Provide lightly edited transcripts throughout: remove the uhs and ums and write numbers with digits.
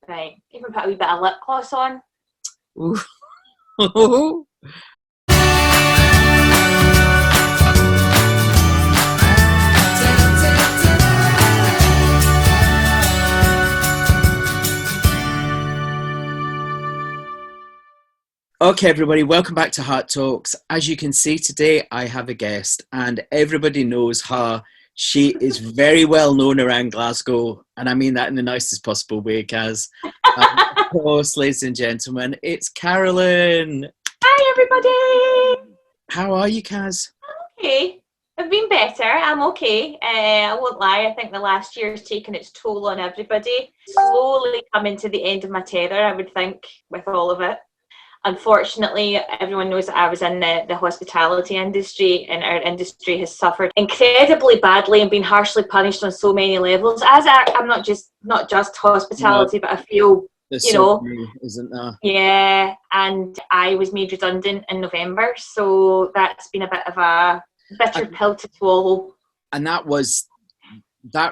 Right. Even put a wee bit of lip gloss on. Ooh. Okay, everybody, welcome back to Hart Talks. As you can see today, I have a guest, and everybody knows her. She is very well known around Glasgow, and I mean that in the nicest possible way, Kaz. Of course, ladies and gentlemen, it's Carolyn. Hi, everybody. How are you, Kaz? Okay. I've been better. I'm okay. I won't lie. I think the last year's taken its toll on everybody. Slowly coming to the end of my tether, I would think, with all of it. Unfortunately, everyone knows that I was in the hospitality industry, and our industry has suffered incredibly badly and been harshly punished on so many levels. I'm not just No, hospitality, but I feel, there's you so know, many, isn't there? yeah. And I was made redundant in November, so that's been a bit of a bitter pill to swallow. And that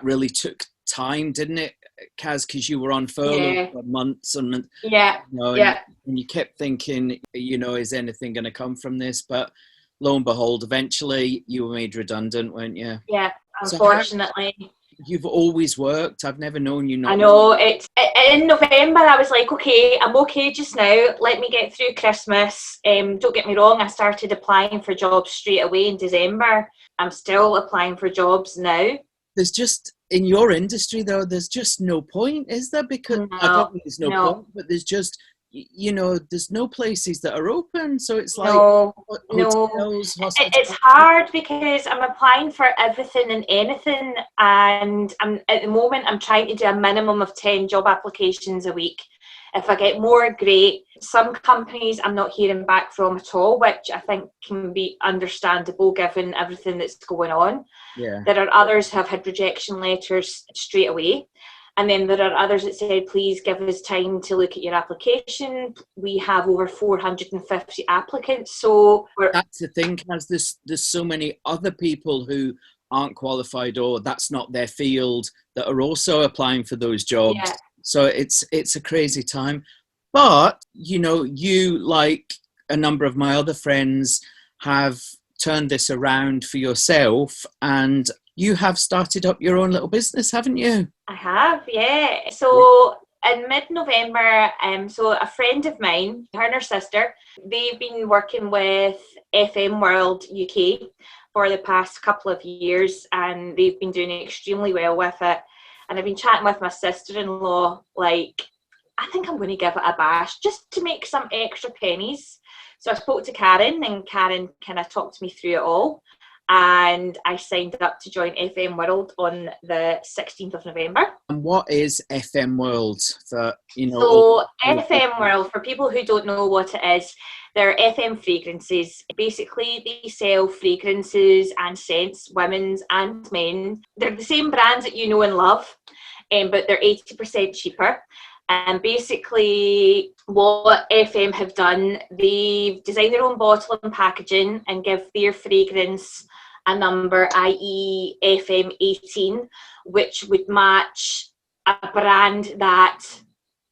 really took time, didn't it, Kaz? Because you were on furlough Yeah, for months and months. yeah, And yeah. you kept thinking, is anything going to come from this? But lo and behold, eventually you were made redundant, weren't you? Yeah, So how, unfortunately. you've always worked. I've never known you I not. know. In November, I was like, okay, I'm okay just now. Let me get through Christmas. Don't get me wrong, I started applying for jobs straight away in December. I'm still applying for jobs now. There's just, in your industry, though, there's just no point, is there? Because I don't No, think there's no point, no, but there's just, there's no places that are open. So it's like no, no. hotels, It's hospitals. hard because I'm applying for everything and anything, and at the moment I'm trying to do a minimum of 10 job applications a week. If I get more, great. Some companies I'm not hearing back from at all, which I think can be understandable given everything that's going on. Yeah. There are others who have had rejection letters straight away. And then there are others that said, please give us time to look at your application. We have over 450 applicants. So That's the thing, Kaz. There's so many other people who aren't qualified or that's not their field that are also applying for those jobs. yeah, So it's a crazy time. But, you, like a number of my other friends, have turned this around for yourself, and you have started up your own little business, haven't you? I have, yeah. So in mid-November, so a friend of mine, her and her sister, they've been working with FM World UK for the past couple of years, and they've been doing extremely well with it. And I've been chatting with my sister-in-law, like, I think I'm going to give it a bash just to make some extra pennies. So I spoke to Karen, and Karen kind of talked me through it all. And I signed up to join FM World on the 16th of November. And what is FM World? So FM World, for people who don't know what it is, they're FM fragrances. Basically, they sell fragrances and scents, women's and men. They're the same brands that you know and love, but they're 80% cheaper. And basically what FM have done, they've designed their own bottle and packaging and give their fragrance a number, i.e. FM 18, which would match a brand that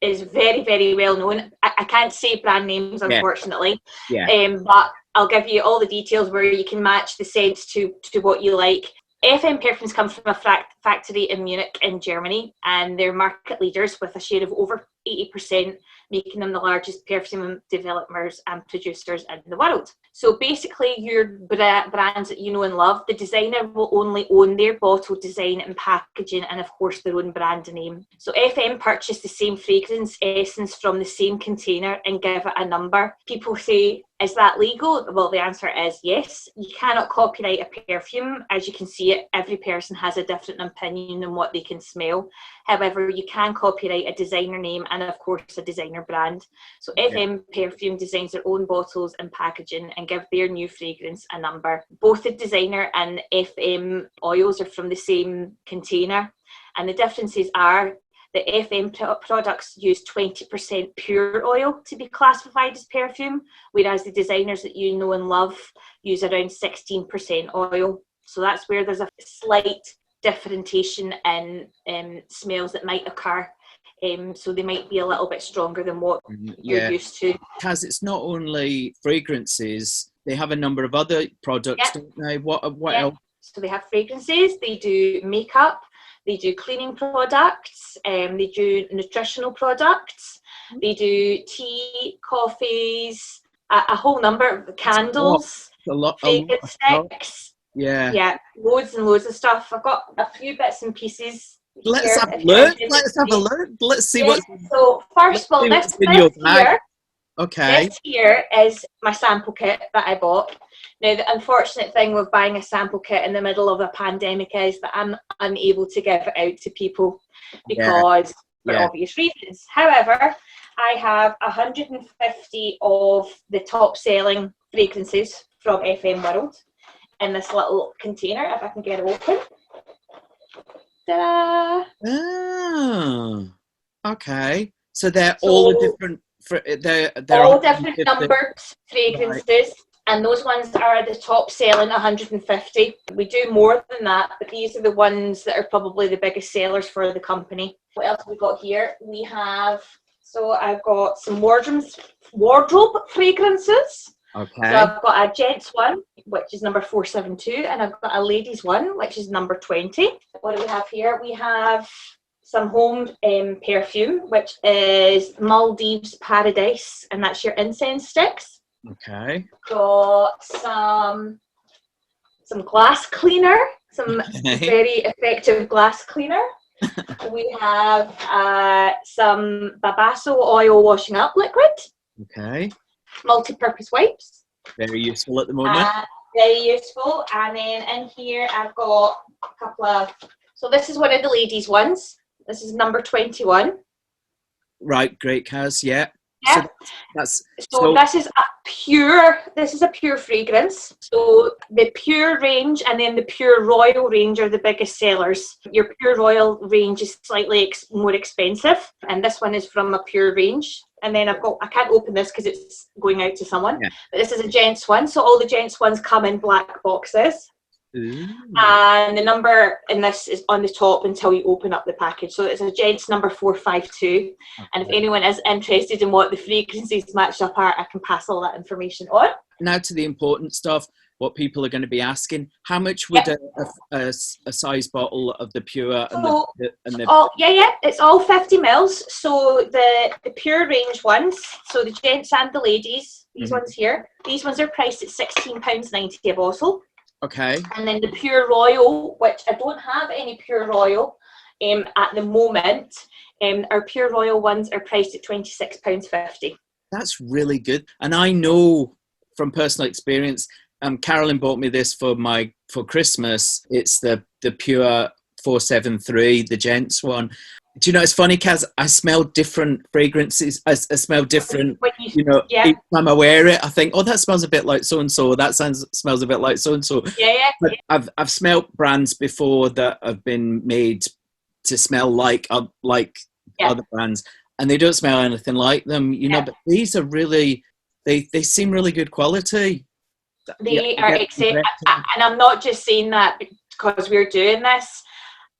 is very, very well known. I can't say brand names, unfortunately, but I'll give you all the details where you can match the scents to what you like. FM perfumes come from a factory in Munich in Germany, and they're market leaders with a share of over 80%, making them the largest perfume developers and producers in the world. So basically, your brands that you know and love, the designer will only own their bottle design and packaging, and of course their own brand name. So FM purchase the same fragrance essence from the same container and give it a number. People say, is that legal? Well, the answer is yes. You cannot copyright a perfume. As you can see it, every person has a different opinion on what they can smell. However, you can copyright a designer name and, of course, a designer brand. So FM Perfume designs their own bottles and packaging and give their new fragrance a number. Both the designer and FM oils are from the same container. And the differences are the FM products use 20% pure oil to be classified as perfume, whereas the designers that you know and love use around 16% oil. So that's where there's a slight differentiation in smells that might occur so they might be a little bit stronger than what you're Yeah, used to. because it's not only fragrances, they have a number of other products, Yeah. don't they? What Yeah. else? So they have fragrances, they do makeup, they do cleaning products, they do nutritional products, they do tea, coffees, a whole number of candles, A lot of fragrance stuff. sticks. Yeah. Yeah, loads and loads of stuff. I've got a few bits and pieces Let's here have a if you're look. interested Let's have a to see. look. Let's see Yeah, what's so first, well, this in your bag. here, Okay. this here is my sample kit that I bought. Now, the unfortunate thing with buying a sample kit in the middle of a pandemic is that I'm unable to give it out to people because for obvious reasons. However, I have 150 of the top selling fragrances from FM World in this little container, if I can get it open. Ta-da! Oh, okay. So they're all the different. They're all different 150. numbered fragrances, Right. and those ones are the top selling 150. We do more than that, but these are the ones that are probably the biggest sellers for the company. What else have we got here? We have, so I've got some wardrobe fragrances. Okay. So I've got a gents one, which is number 472, and I've got a ladies one, which is number 20. What do we have here? We have some home perfume, which is Maldives Paradise, and that's your incense sticks. Okay. Got some glass cleaner, some very effective glass cleaner. We have some Babaso oil washing up liquid. Okay. Multi-purpose wipes. Very useful at the moment. Very useful. And then in here I've got a couple of, so this is one of the ladies' ones. This is number 21. Right, great, Kaz. Yeah. Yeah. So this is a pure fragrance. So the pure range and then the pure royal range are the biggest sellers. Your pure royal range is slightly more expensive, and this one is from a pure range. And then I can't open this because it's going out to someone. Yeah. But this is a gents one. So all the gents ones come in black boxes. Ooh. And the number in this is on the top until you open up the package. So it's a gents number 452. Okay. And if anyone is interested in what the fragrances match up are, I can pass all that information on. Now to the important stuff, what people are going to be asking. How much would a size bottle of the pure it's all 50 mils. So the pure range ones, so the gents and the ladies, these ones here, these ones are priced at £16.90 a bottle. Okay. And then the pure royal, which I don't have any pure royal at the moment, our pure royal ones are priced at £26.50. That's really good. And I know from personal experience, Carolyn bought me this for Christmas. It's the pure 473, the gents one. Do you know, it's funny, Kaz, I smell different fragrances. I smell different, each time I wear it, I think, oh, that smells a bit like so-and-so. That smells a bit like so-and-so. Yeah. But I've smelled brands before that have been made to smell like other brands, and they don't smell anything like them, you know, but these are really, they seem really good quality. They are exceptional. And I'm not just saying that because we're doing this.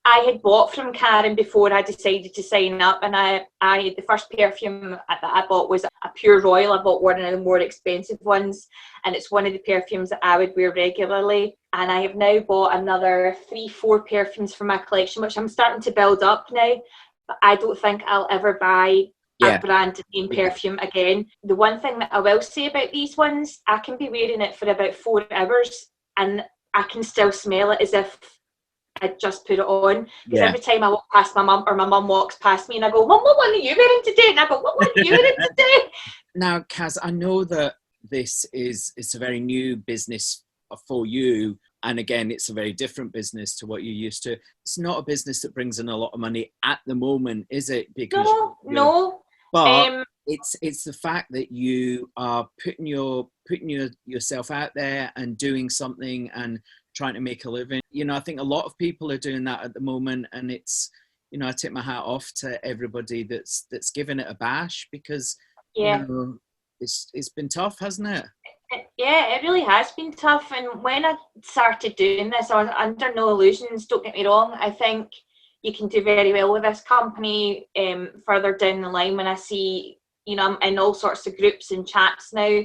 I had bought from Karen before I decided to sign up, and I the first perfume that I bought was a pure royal. I bought one of the more expensive ones, and it's one of the perfumes that I would wear regularly. And I have now bought another 3-4 perfumes for my collection, which I'm starting to build up now. But I don't think I'll ever buy a brand name perfume again. The one thing that I will say about these ones, I can be wearing it for about 4 hours, and I can still smell it as if I just put it on, because every time I walk past my mum, or my mum walks past me, and I go, "Mum, what one are you wearing today?" And I go, "What one are you wearing today?" Now, Kaz, I know that it's a very new business for you, and again, it's a very different business to what you're used to. It's not a business that brings in a lot of money at the moment, is it? Because no. But it's the fact that you are putting yourself out there and doing something and trying to make a living. You know, I think a lot of people are doing that at the moment, and it's, you know, I take my hat off to everybody that's given it a bash, because you know, it's been tough, hasn't it? Yeah, it really has been tough. And when I started doing this, I was under no illusions, don't get me wrong. I think you can do very well with this company further down the line. When I see, you know, I'm in all sorts of groups and chats now,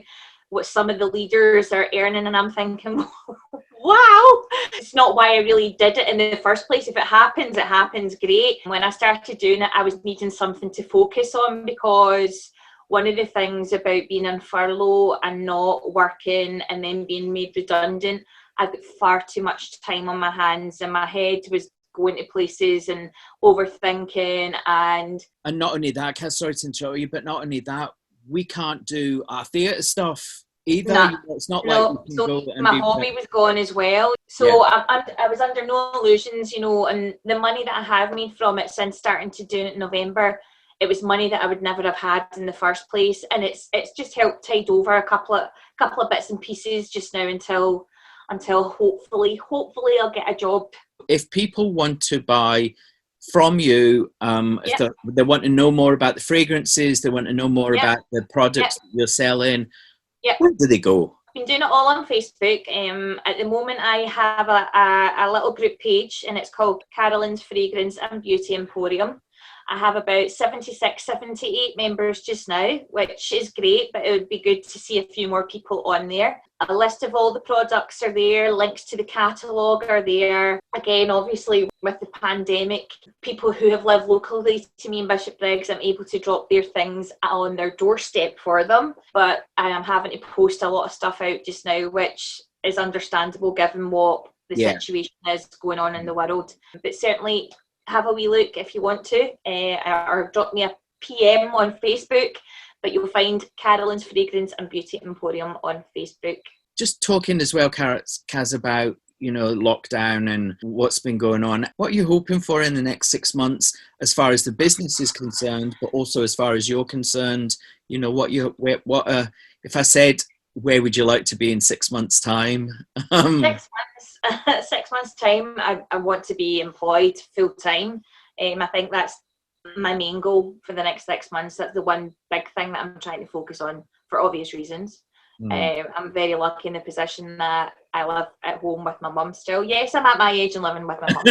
what some of the leaders are earning, and I'm thinking, wow, it's not why I really did it in the first place. If it happens, great. When I started doing it, I was needing something to focus on, because one of the things about being in furlough and not working and then being made redundant, I've got far too much time on my hands, and my head was going to places and overthinking. And not only that, Kaz, sorry to interrupt you, but not only that, we can't do our theatre stuff either. Nah, It's not no, like we can so go and my be... hobby was gone as well. So Yeah. I was under no illusions, you know, and the money that I have made from it since starting to do it in November, it was money that I would never have had in the first place, and it's just helped tide over a couple of bits and pieces just now until hopefully I'll get a job. If people want to buy from you, if they want to know more about the fragrances, they want to know more about the products that you're selling, where do they go? I've been doing it all on Facebook. At the moment, I have a little group page, and it's called Carolyn's Fragrance and Beauty Emporium. I have about 76, 78 members just now, which is great, but it would be good to see a few more people on there. A list of all the products are there, links to the catalogue are there. Again, obviously, with the pandemic, people who have lived locally to me in Bishopbriggs, I'm able to drop their things on their doorstep for them, but I am having to post a lot of stuff out just now, which is understandable given what the situation is going on in the world. But certainly, have a wee look if you want to, or drop me a PM on Facebook, but you'll find Carolyn's Fragrance and Beauty Emporium on Facebook. Just talking as well, Kaz, about, you know, lockdown and what's been going on. What are you hoping for in the next 6 months as far as the business is concerned, but also as far as you're concerned? You know, if I said, where would you like to be in 6 months' time? 6 months' time, I want to be employed full time. I think that's my main goal for the next 6 months. That's the one big thing that I'm trying to focus on for obvious reasons. I'm very lucky in the position that I live at home with my mum still. Yes, I'm at my age and living with my mum.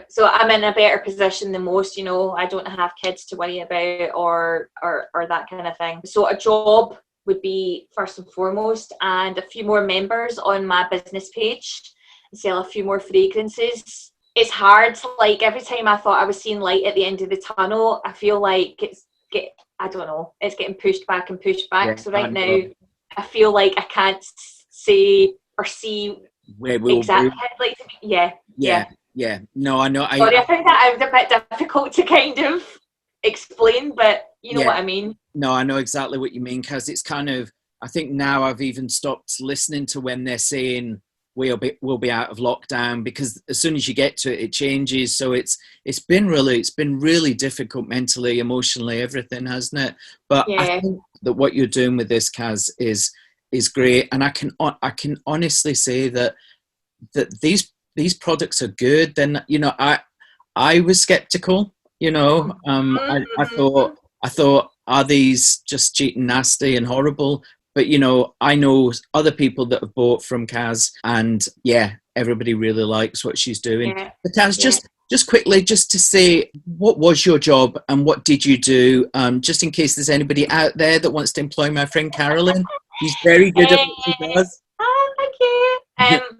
So I'm in a better position than most, you know. I don't have kids to worry about or that kind of thing. So a job would be first and foremost, and a few more members on my business page and sell a few more fragrances. It's hard, like every time I thought I was seeing light at the end of the tunnel, I feel like it's getting pushed back and pushed back. So right now I feel like I can't say or see where we'll exactly how I'd like to be. Yeah. No, I know. Sorry, I think that was a bit difficult to kind of explain, but you know what I mean. No, I know exactly what you mean, because it's kind of, I think now I've even stopped listening to when they're saying we'll be out of lockdown, because as soon as you get to it, it changes. So it's been really difficult mentally, emotionally, everything, hasn't it? But I think that what you're doing with this, Kaz, is great, and I can honestly say that these products are good. Then, you know, I was skeptical. You know, I thought, are these just cheap and nasty and horrible? But, you know, I know other people that have bought from Kaz, and everybody really likes what she's doing. But Kaz, just quickly, just to say, what was your job and what did you do? Just in case there's anybody out there that wants to employ my friend Carolyn. She's very good at what she does. Oh, thank you.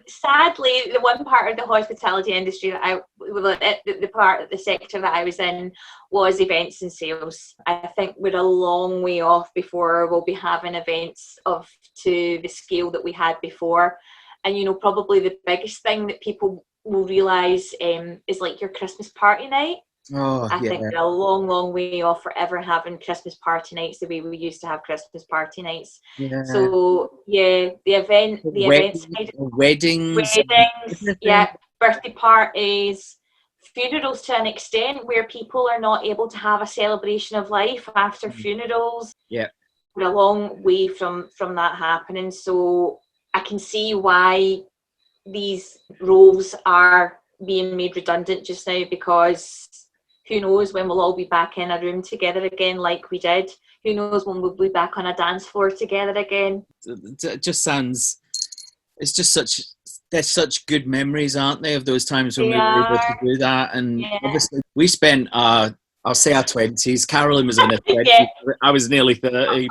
Sadly, the one part of the hospitality industry that the sector that I was in was events and sales. I think we're a long way off before we'll be having events to the scale that we had before. And, you know, probably the biggest thing that people will realise is like your Christmas party night. I think we're a long, long way off for ever having Christmas party nights the way we used to have Christmas party nights. So the events, weddings, birthday parties, funerals to an extent, where people are not able to have a celebration of life after funerals. We're a long way from that happening. So I can see why these roles are being made redundant just now, because who knows when we'll all be back in a room together again like we did. Who knows when we'll be back on a dance floor together again. It just sounds, it's just they're such good memories, aren't they, of those times when They we were able to are. do that. And Yeah. obviously we spent I'll say our 20s. Carolyn was in her 20s. Yeah. I was nearly 30,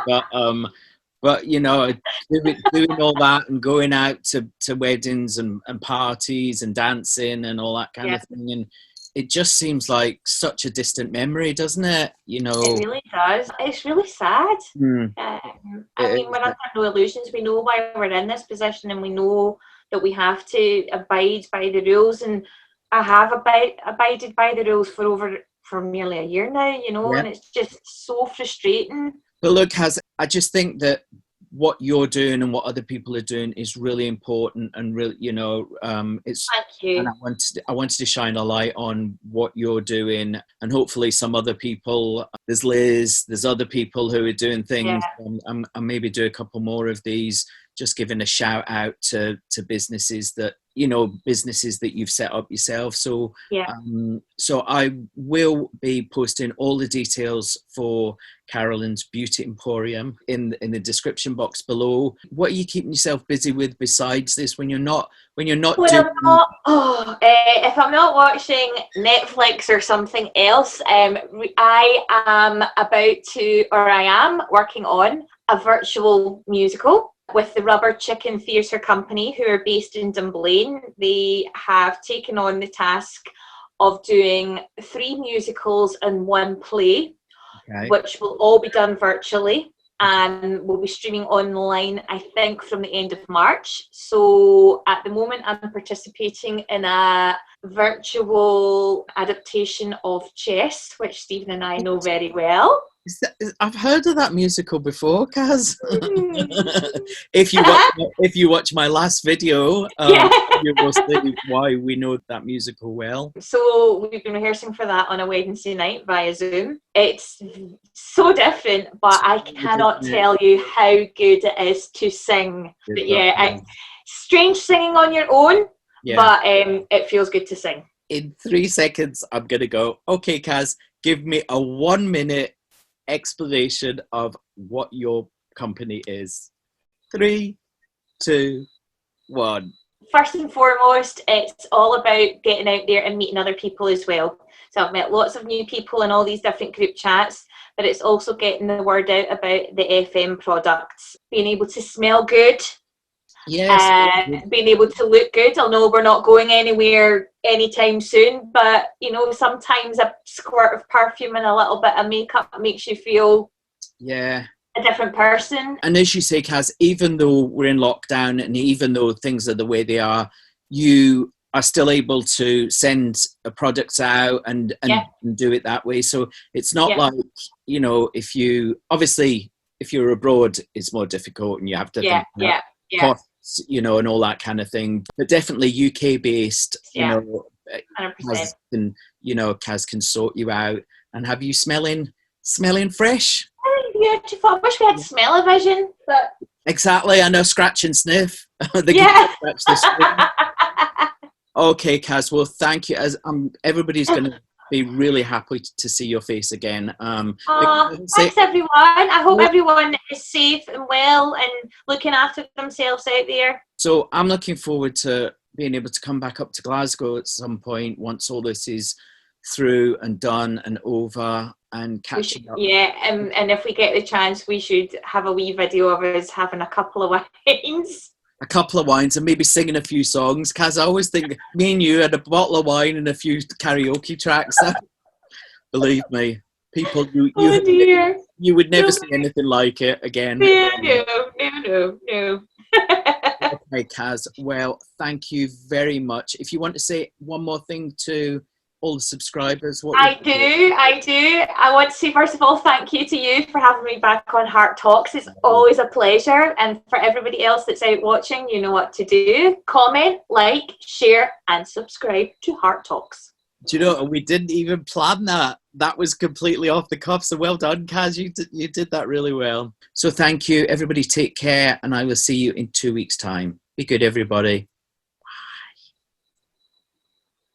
but you know, doing all that and going out to weddings and parties and dancing and all that kind Yeah. of thing. And it just seems like such a distant memory, doesn't it? You know, It really does. It's really sad. I mean, we're under no illusions. We know why we're in this position, and we know that we have to abide by the rules. And I have abided by the rules for nearly a year now, you know, Yeah. and it's just so frustrating. But look, I just think that what you're doing and what other people are doing is really important, and really, you know, it's. Thank you. And I wanted to shine a light on what you're doing, and hopefully some other people. There's Liz, there's other people who are doing things, and maybe do a couple more of these. Just giving a shout out to businesses that, you know, businesses that you've set up yourself. So so I will be posting all the details for Carolyn's Beauty Emporium in the description box below. What are you keeping yourself busy with besides this when you're not doing? If I'm not watching Netflix or something else, I am working on a virtual musical with the Rubber Chicken Theatre Company, who are based in Dunblane. They have taken on the task of doing 3 musicals and 1 play, which will all be done virtually and will be streaming online, I think, from the end of March. So at the moment, I'm participating in a virtual adaptation of Chess, which Stephen and I know very well. I've heard of that musical before, Kaz. If you watch my last video, you will see why we know that musical well. So we've been rehearsing for that on a Wednesday night via Zoom. It's so different, but I cannot tell you how good it is to sing. But strange singing on your own, but it feels good to sing. In 3 seconds, I'm going to go, okay, Kaz, give me a 1-minute explanation of what your company is. 3, 2, 1. First and foremost, it's all about getting out there and meeting other people as well. So I've met lots of new people in all these different group chats, but it's also getting the word out about the FM products, being able to smell good, being able to look good. I know we're not going anywhere anytime soon, but you know, sometimes a squirt of perfume and a little bit of makeup makes you feel a different person. And as you say, Kaz, even though we're in lockdown and even though things are the way they are, you are still able to send products out and do it that way. So it's not like, you know, if you're abroad, it's more difficult and you have to think about costs, you know, and all that kind of thing. But definitely UK based, you know, 100%. Kaz can sort you out and have you smelling fresh. Beautiful. I wish we had smell-o-vision, but exactly. I know, scratch and sniff. Okay, Kaz. Well, thank you. As everybody's going to be really happy to see your face again. Thanks, everyone. I hope everyone is safe and well and looking after themselves out there. So I'm looking forward to being able to come back up to Glasgow at some point once all this is through and done and over, and catching up. Yeah, and if we get the chance, we should have a wee video of us having a couple of wines. A couple of wines and maybe singing a few songs. Kaz, I always think me and you had a bottle of wine and a few karaoke tracks. Believe me, people, you would never see anything like it again. No. Okay, Kaz. Well, thank you very much. If you want to say one more thing to all the subscribers, I do. I want to say, first of all, thank you to you for having me back on Hart Talks. It's always a pleasure. And for everybody else that's out watching, you know what to do. Comment, like, share, and subscribe to Hart Talks. Do you know, we didn't even plan that. That was completely off the cuff. So well done, Kaz. You did that really well. So thank you. Everybody take care. And I will see you in 2 weeks' time. Be good, everybody.